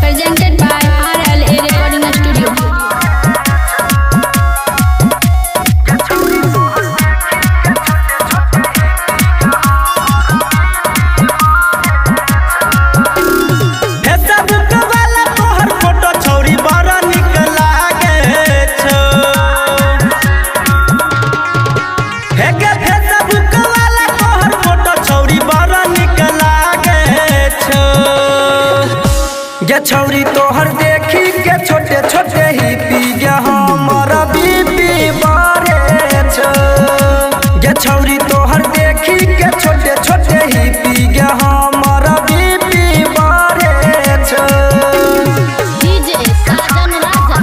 Presented by RLA Recording Studio. छौरी तोहर देखी के छोटे छोटे ही पी गया हमारा बीपी बारे गे छौरी तोहर देखी के छोटे छोटे ही पी गया हमारा बीपी बारे DJ साजन राजा।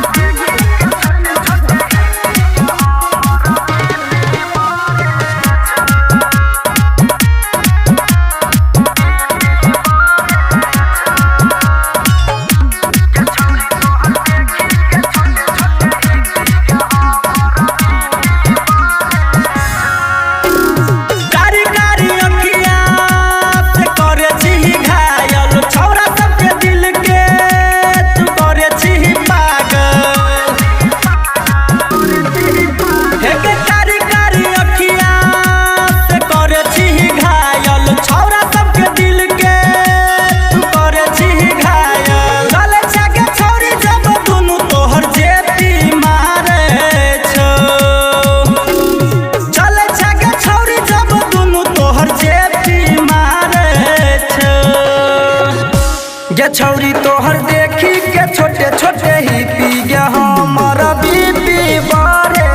छौरी तोहर देखी के छोटे छोटे ही पी गया हमारा बीपी बारे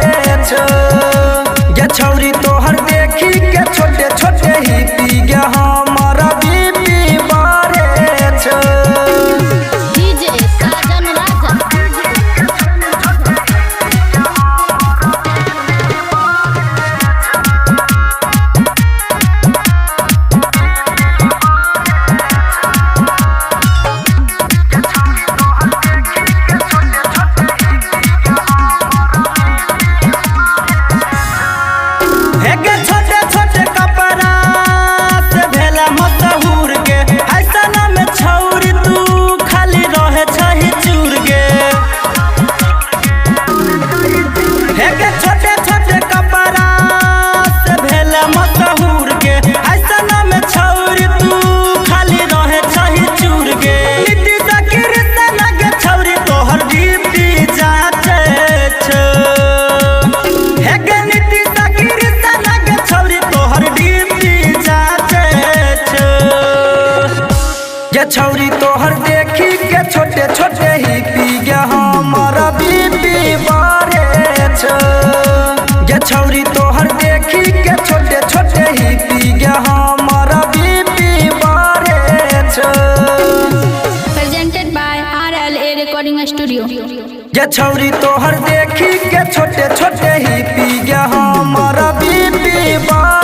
गे छौरी तोहर देखी के छोटे छोटे ही पी गया हमारा बीपी बारे DJ साजन राजा। छोटे छोटे कपड़ा से भेला मशहूर गे ऐसा में छौरी तू खाली रहे छही चूर गे छोटे छोटे कपड़ा से भेला मशहूर गे ऐसा में छौरी तू खाली रहे छही चूर गे नीति सकीर से लगे छौरी तोहर बीपी जाचे नीति सकीर छौरी तोहर देखी के छोटे छोटे ही पी गया हमारा बीपी बारे गे छौरी तोहर देखी के छोटे छोटे ही पी गया हमारा बीपी बारे Presented by RLA Recording Studio. गे छौरी तोहर देखी के छोटे छोटे ही पी गया हमारा बीपी बारे